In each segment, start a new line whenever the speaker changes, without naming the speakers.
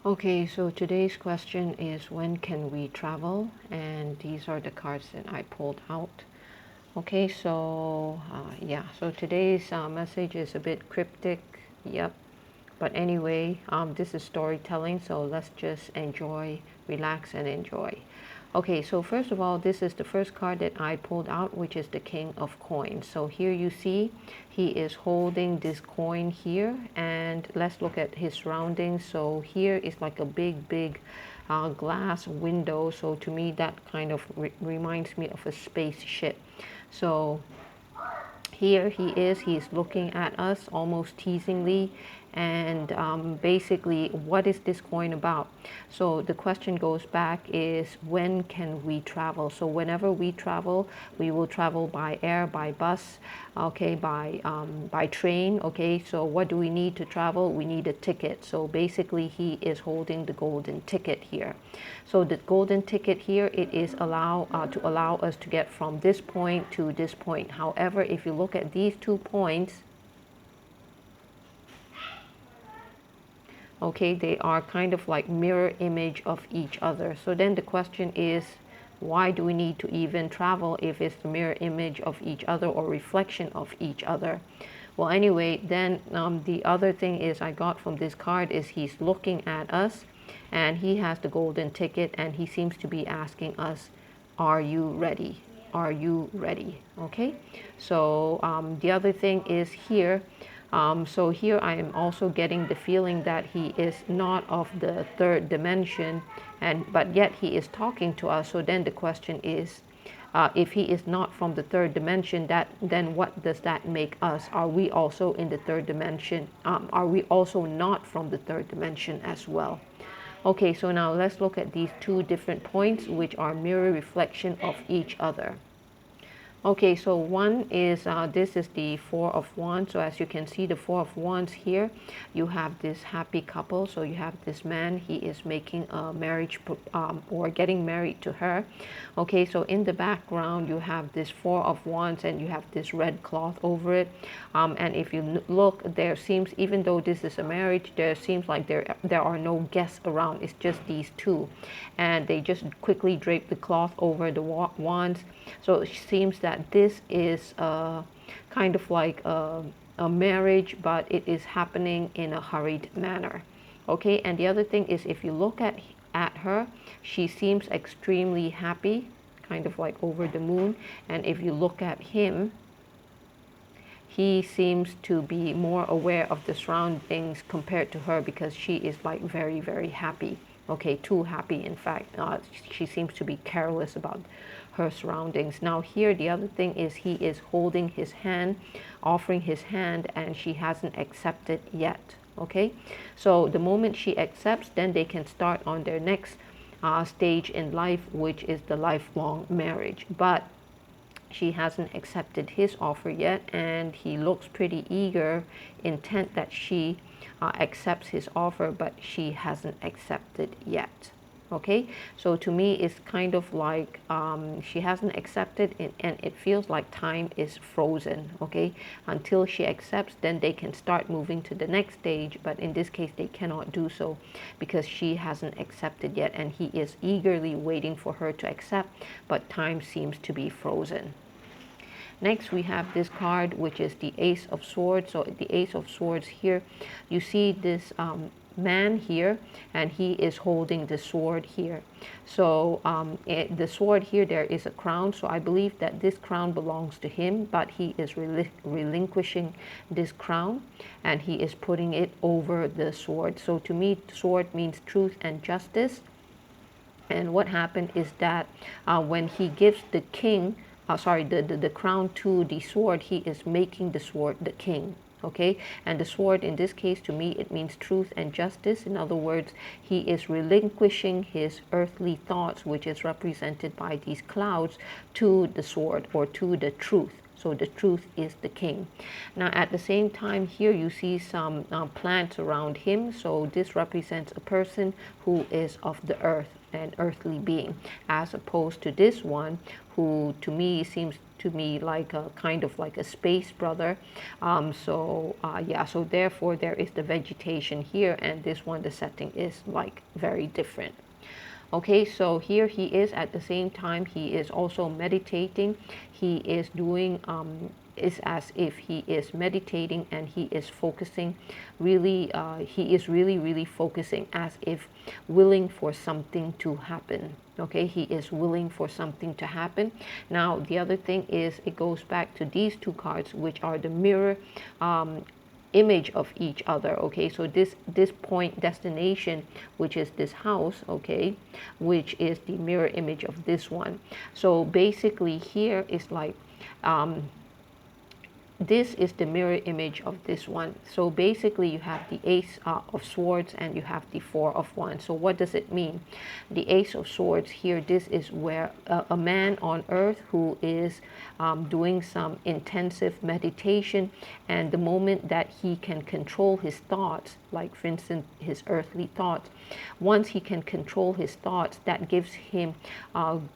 Okay, so today's question is when can we travel? And these are the cards that I pulled out. Okay, so yeah, so today's message is a bit cryptic. Yep. But anyway, this is storytelling, so let's just enjoy, relax, and enjoy. Okay, so first of all, this is the first card that I pulled out, which is the King of Coins. So here you see he is holding this coin here, and let's look at his surroundings. So here is like a big glass window. So to me, that kind of reminds me of a spaceship. So here he's looking at us almost teasingly, and basically, what is this coin about? So the question goes back is, when can we travel? So whenever we travel, we will travel by air, by bus, okay, by train. Okay, so what do we need to travel? We need a ticket. So basically, he is holding the golden ticket here. So the golden ticket here, it is to allow us to get from this point to this point. However, if you look at these 2 points, okay, they are kind of like mirror image of each other. So then the question is, why do we need to even travel if it's the mirror image of each other or reflection of each other? Well, anyway, then the other thing is I got from this card is he's looking at us, and he has the golden ticket, and he seems to be asking us, are you ready? Are you ready? Okay, so the other thing is here, so here I am also getting the feeling that he is not of the third dimension, and but yet he is talking to us. So then the question is, if he is not from the third dimension, that then what does that make us? Are we also in the third dimension? Are we also not from the third dimension as well? Okay, so now let's look at these two different points, which are mirror reflection of each other. Okay, so one is, this is the Four of Wands. So as you can see, the Four of Wands here, you have this happy couple. So you have this man, he is making a marriage or getting married to her. Okay, so in the background, you have this Four of Wands and you have this red cloth over it. And if you look, there seems, even though this is a marriage, there seems like there are no guests around. It's just these two. And they just quickly drape the cloth over the wands. So it seems that this is kind of like a marriage, but it is happening in a hurried manner. Okay, and the other thing is, if you look at her, she seems extremely happy, kind of like over the moon. And if you look at him, he seems to be more aware of the surroundings compared to her, because she is like very happy. Okay, too happy, in fact. She seems to be careless about her surroundings. Now here, the other thing is he is holding his hand, offering his hand, and she hasn't accepted yet. Okay, so the moment she accepts, then they can start on their next stage in life, which is the lifelong marriage. But she hasn't accepted his offer yet, and he looks pretty eager, intent that she accepts his offer, but she hasn't accepted yet. Okay, so to me, it's kind of like she hasn't accepted it, and it feels like time is frozen. Okay, until she accepts, then they can start moving to the next stage, but in this case they cannot do so because she hasn't accepted yet, and he is eagerly waiting for her to accept, but time seems to be frozen. Next, we have this card, which is the Ace of Swords. So the Ace of Swords here, you see this man here, and he is holding the sword here. So the sword here, there is a crown. So I believe that this crown belongs to him, but he is relinquishing this crown, and he is putting it over the sword. So to me, sword means truth and justice. And what happened is that when he gives the king, the crown to the sword, he is making the sword the king. Okay, and the sword in this case, to me, it means truth and justice. In other words, he is relinquishing his earthly thoughts, which is represented by these clouds, to the sword, or to the truth. So the truth is the king. Now at the same time here, you see some plants around him. So this represents a person who is of the earth. an earthly being, as opposed to this one who to me seems to me like a kind of like a space brother. Yeah, so therefore there is the vegetation here, and this one, the setting is like very different. Okay, so here he is at the same time, he is also meditating. He is doing, is as if he is meditating and he is focusing really, he is really focusing as if willing for something to happen. Okay, he is willing for something to happen. Now, the other thing is it goes back to these two cards, which are the mirror image of each other. Okay, so this point destination, which is this house, okay, which is the mirror image of this one. So basically here is like this is the mirror image of this one. So basically you have the Ace of Swords and you have the Four of Wands. So what does it mean? The Ace of Swords here, this is where a man on earth who is doing some intensive meditation, and the moment that he can control his thoughts, like for instance his earthly thoughts, once he can control his thoughts, that gives him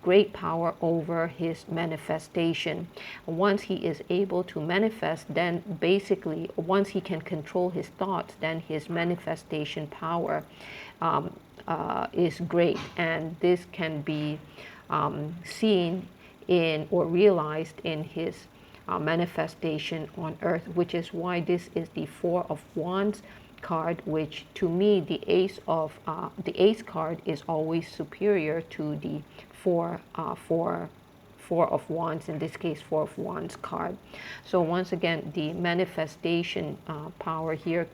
great power over his manifestation. Once he is able to manifest, then basically once he can control his thoughts, then his manifestation power is great, and this can be seen in or realized in his manifestation on earth, which is why this is the Four of Wands card, which to me the Ace card is always superior to the Four of Wands, in this case Four of Wands card. So once again, the manifestation power here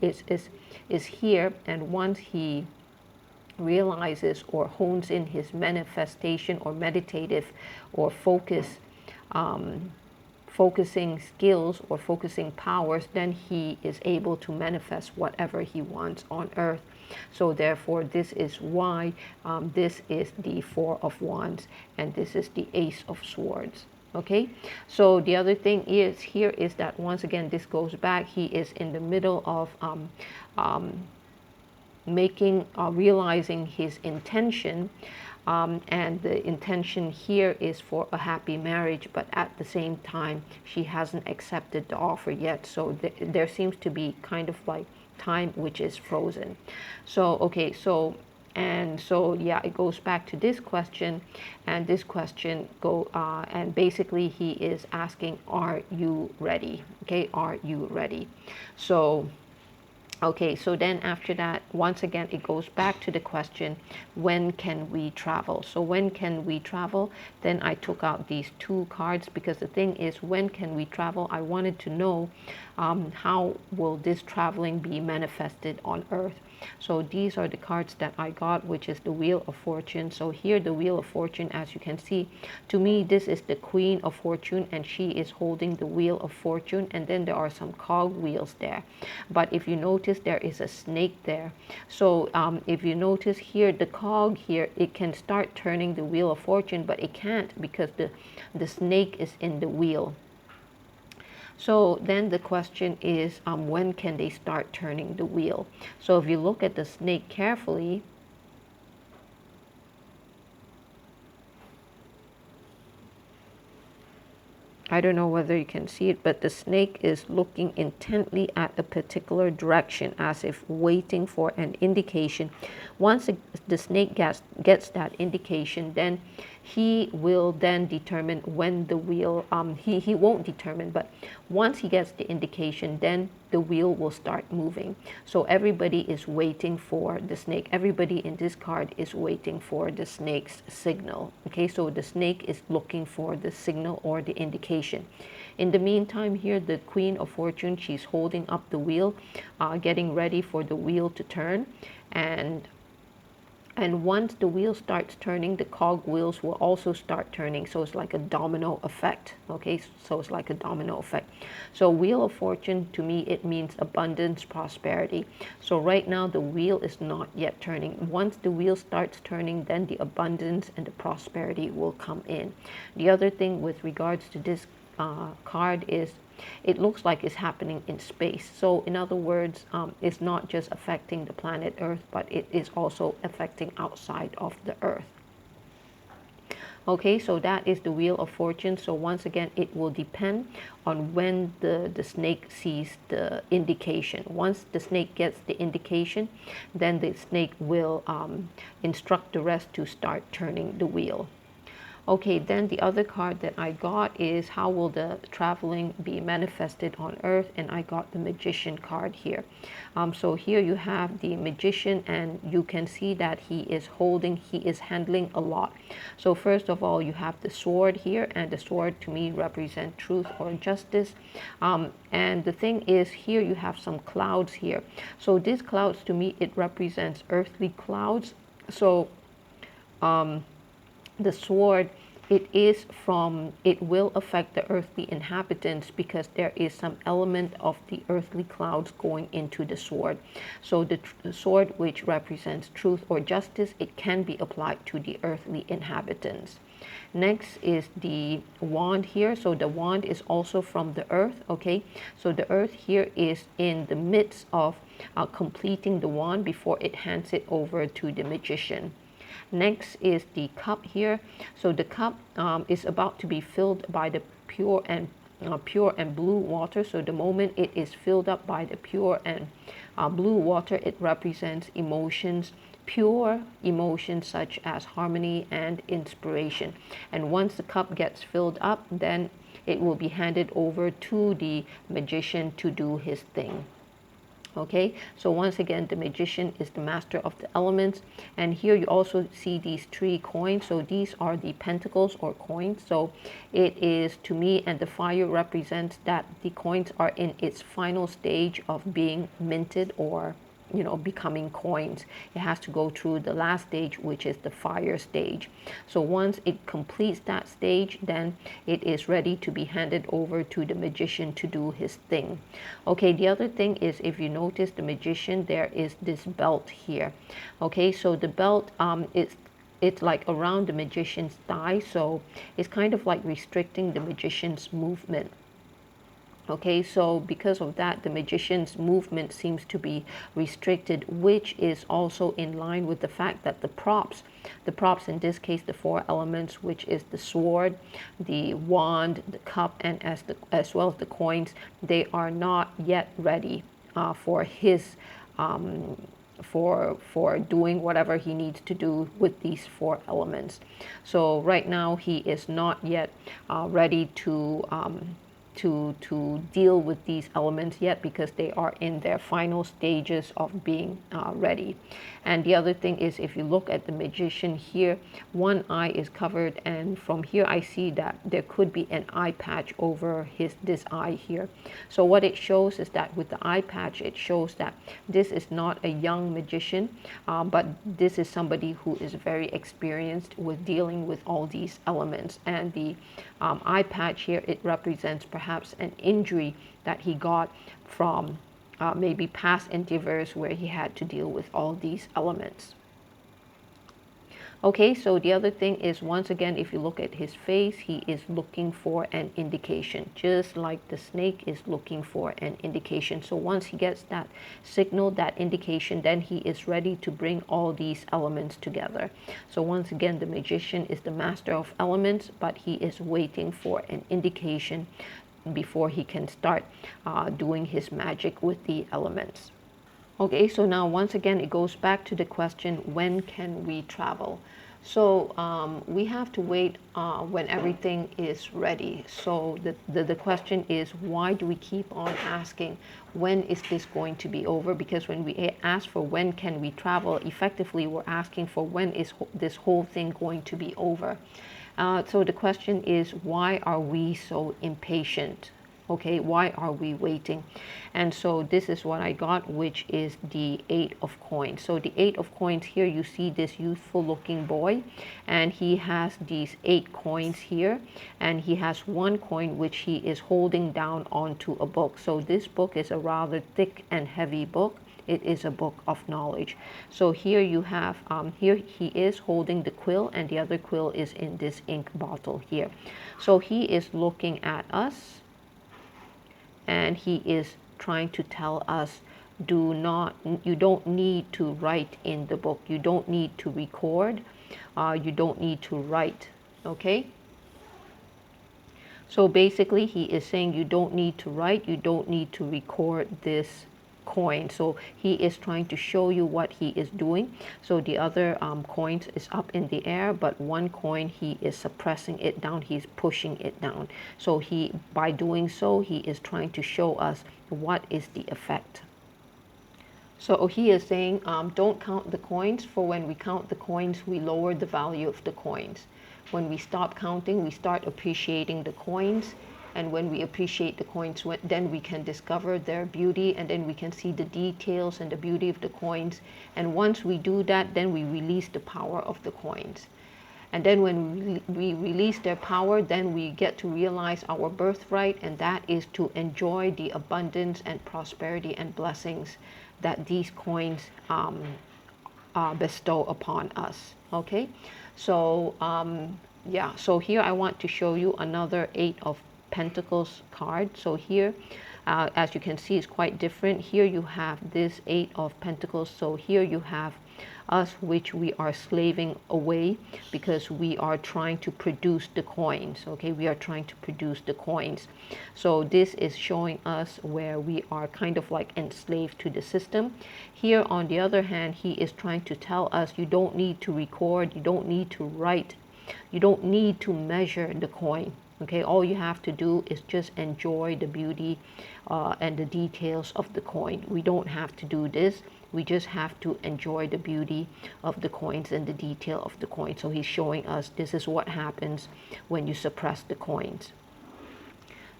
is here, and once he realizes or hones in his manifestation or meditative or focusing skills or focusing powers, then he is able to manifest whatever he wants on earth. So therefore this is why this is the Four of Wands and this is the Ace of Swords. Okay, so the other thing is here is that once again this goes back, he is in the middle of realizing his intention, and the intention here is for a happy marriage, but at the same time she hasn't accepted the offer yet. So there seems to be kind of like time which is frozen. So okay, so yeah, it goes back to this question, and this question and basically he is asking, are you ready? Okay, are you ready? So okay, so then after that, once again, it goes back to the question, when can we travel? So when can we travel? Then I took out these two cards, because the thing is, when can we travel? I wanted to know how will this traveling be manifested on earth? So these are the cards that I got, which is the Wheel of Fortune. So here the Wheel of Fortune, as you can see, to me this is the Queen of Fortune, and she is holding the Wheel of Fortune, and then there are some cog wheels there. But if you notice, there is a snake there. So if you notice here, the cog here, it can start turning the Wheel of Fortune, but it can't because the snake is in the wheel. So then the question is, when can they start turning the wheel? So if you look at the snake carefully, I don't know whether you can see it, but the snake is looking intently at a particular direction as if waiting for an indication. Once the snake gets that indication, then he will then determine when the wheel, he won't determine, but once he gets the indication, then the wheel will start moving. So everybody is waiting for the snake. Everybody in this card is waiting for the snake's signal. Okay, so the snake is looking for the signal or the indication. In the meantime, here the Queen of Fortune, she's holding up the wheel, getting ready for the wheel to turn. And once the wheel starts turning, the cog wheels will also start turning. So it's like a domino effect. Okay, so it's like a domino effect. So Wheel of Fortune, to me, it means abundance, prosperity. So right now, the wheel is not yet turning. Once the wheel starts turning, then the abundance and the prosperity will come in. The other thing with regards to this card is it looks like it's happening in space. So in other words, it's not just affecting the planet Earth, but it is also affecting outside of the Earth. Okay, so that is the Wheel of Fortune. So once again, it will depend on when the snake sees the indication. Once the snake gets the indication, then the snake will instruct the rest to start turning the wheel. Okay, then the other card that I got is how will the traveling be manifested on earth, and I got the Magician card here. So here you have the Magician, and you can see that he is handling a lot. So first of all, you have the sword here, and the sword to me represents truth or justice. And the thing is, here you have some clouds here. So these clouds to me, it represents earthly clouds. So the sword, it will affect the earthly inhabitants because there is some element of the earthly clouds going into the sword. So the sword, which represents truth or justice, it can be applied to the earthly inhabitants. Next is the wand here. So the wand is also from the earth. Okay, so the earth here is in the midst of completing the wand before it hands it over to the magician. Next is the cup here. So the cup is about to be filled by the pure and blue water. So the moment it is filled up by the pure and blue water, it represents emotions, pure emotions such as harmony and inspiration. And once the cup gets filled up, then it will be handed over to the magician to do his thing. Okay, so once again, the magician is the master of the elements. And here you also see these 3 coins. So these are the pentacles or coins. So it is, to me, and the fire represents that the coins are in its final stage of being minted, or becoming coins. It has to go through the last stage, which is the fire stage. So once it completes that stage, then it is ready to be handed over to the magician to do his thing. Okay, the other thing is, if you notice the magician, there is this belt here. Okay, so the belt it's like around the magician's thigh, so it's kind of like restricting the magician's movement. Okay, so because of that, the magician's movement seems to be restricted, which is also in line with the fact that the props in this case, the 4 elements, which is the sword, the wand, the cup, and as well as the coins, they are not yet ready for his for doing whatever he needs to do with these 4 elements. So right now he is not yet ready to deal with these elements yet, because they are in their final stages of being ready. And the other thing is, if you look at the magician here, one eye is covered, and from here I see that there could be an eye patch over this eye here. So what it shows is that with the eye patch, it shows that this is not a young magician, but this is somebody who is very experienced with dealing with all these elements. And the eye patch here, it represents perhaps an injury that he got from maybe past endeavors where he had to deal with all these elements. Okay, so the other thing is, once again, if you look at his face, he is looking for an indication, just like the snake is looking for an indication. So once he gets that signal, that indication, then he is ready to bring all these elements together. So once again, the magician is the master of elements, but he is waiting for an indication before he can start doing his magic with the elements. Okay, so now once again, it goes back to the question, when can we travel? So we have to wait when everything is ready. So the question is, why do we keep on asking, when is this going to be over? Because when we ask for when can we travel, effectively we're asking for when is this whole thing going to be over? So the question is, why are we so impatient? Okay, why are we waiting? And so this is what I got, which is the 8 of coins. So the 8 of coins here, you see this youthful looking boy, and he has these 8 coins here, and he has 1 coin which he is holding down onto a book. So this book is a rather thick and heavy book. It is a book of knowledge. So here you have, here he is holding the quill, and the other quill is in this ink bottle here. So he is looking at us. and he is trying to tell us, you don't need to write in the book, you don't need to record, you don't need to write. Okay, so basically he is saying you don't need to write, you don't need to record this coin. So he is trying to show you what he is doing. So the other coins is up in the air, but one coin he is suppressing it down, he's pushing it down. So he, by doing so, he is trying to show us what is the effect. So he is saying, don't count the coins, for when we count the coins, we lower the value of the coins. When we stop counting, we start appreciating the coins. And when we appreciate the coins, then we can discover their beauty, and then we can see the details and the beauty of the coins. And once we do that, then we release the power of the coins. And then when we release their power, then we get to realize our birthright, and that is to enjoy the abundance and prosperity and blessings that these coins bestow upon us. Okay, so yeah, so here I want to show you another 8 of Pentacles card. So here, as you can see, it's quite different. Here you have this 8 of Pentacles. So here you have us, which we are slaving away because we are trying to produce the coins. Okay, we are trying to produce the coins. So this is showing us where we are kind of like enslaved to the system. Here on the other hand, he is trying to tell us you don't need to record, you don't need to write, you don't need to measure the coin. Okay, all you have to do is just enjoy the beauty and the details of the coin. We don't have to do this. We just have to enjoy the beauty of the coins and the detail of the coin. So he's showing us this is what happens when you suppress the coins.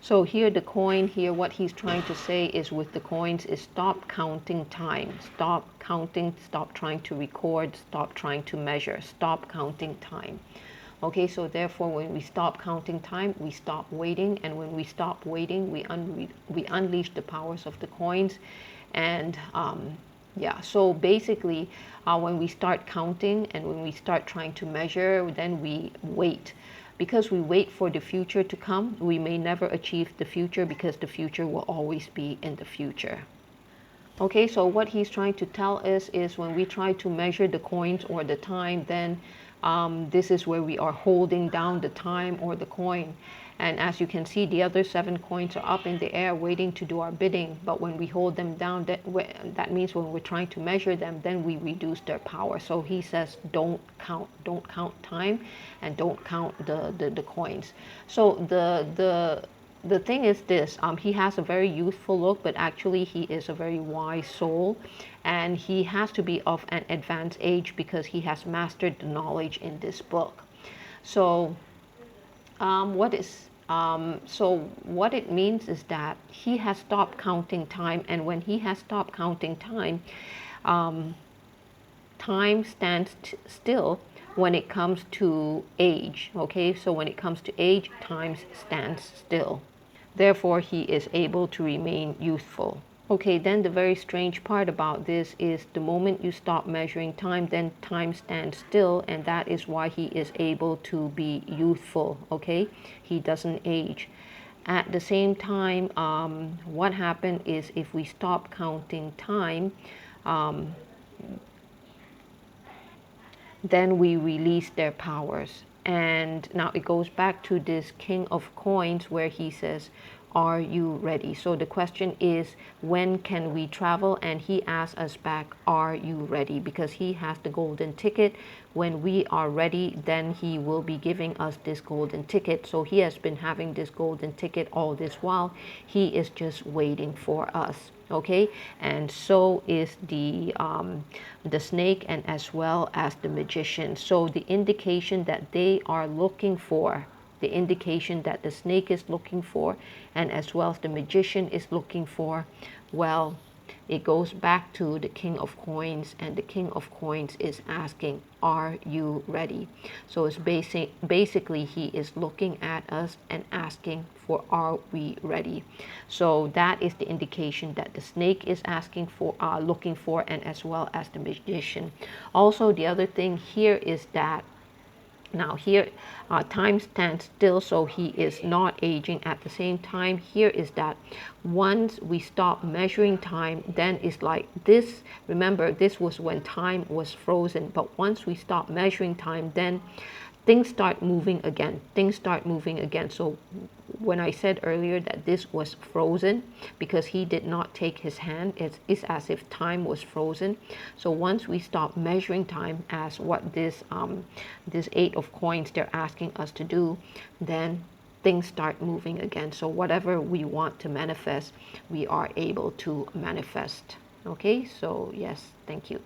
So here the coin, here what he's trying to say is with the coins is stop counting time. Stop counting, stop trying to record, stop trying to measure, stop counting time. Okay, so therefore when we stop counting time, we stop waiting, and when we stop waiting, we unleash the powers of the coins. And yeah, so basically when we start counting and when we start trying to measure, then we wait. Because we wait for the future to come, we may never achieve the future because the future will always be in the future. Okay, so what he's trying to tell us is when we try to measure the coins or the time, then this is where we are holding down the time or the coin. And as you can see, the other 7 coins are up in the air waiting to do our bidding. But when we hold them down, that means when we're trying to measure them, then we reduce their power. So he says, don't count time, and don't count the coins. So the thing is this, he has a very youthful look, but actually he is a very wise soul, and he has to be of an advanced age because he has mastered the knowledge in this book. So what it means is that he has stopped counting time, and when he has stopped counting time, time stands still when it comes to age. Okay, so when it comes to age, time stands still. Therefore, he is able to remain youthful. Okay, then the very strange part about this is the moment you stop measuring time, then time stands still, and that is why he is able to be youthful. Okay, he doesn't age. At the same time, what happened is if we stop counting time, then we release their powers. And now it goes back to this King of Coins where he says, are you ready? So the question is, when can we travel? And he asks us back, are you ready? Because he has the golden ticket. When we are ready, then he will be giving us this golden ticket. So he has been having this golden ticket all this while. He is just waiting for us. Okay, and so is the snake, and as well as the magician. So the indication that they are looking for, the indication that the snake is looking for, and as well as the magician is looking for, well, it goes back to the King of Coins, and the King of Coins is asking, are you ready? So it's basically he is looking at us and asking for, are we ready? So that is the indication that the snake is asking for, looking for, and as well as the magician. Also, the other thing here is that Now here, time stands still, so he is not aging. At the same time, here is that once we stop measuring time, then it's like this. Remember, this was when time was frozen. But once we stop measuring time, then things start moving again. Things start moving again. So when I said earlier that this was frozen because he did not take his hand, it's as if time was frozen. So once we stop measuring time as what this 8 of coins they're asking us to do, then things start moving again. So whatever we want to manifest, we are able to manifest. Okay, so yes, thank you.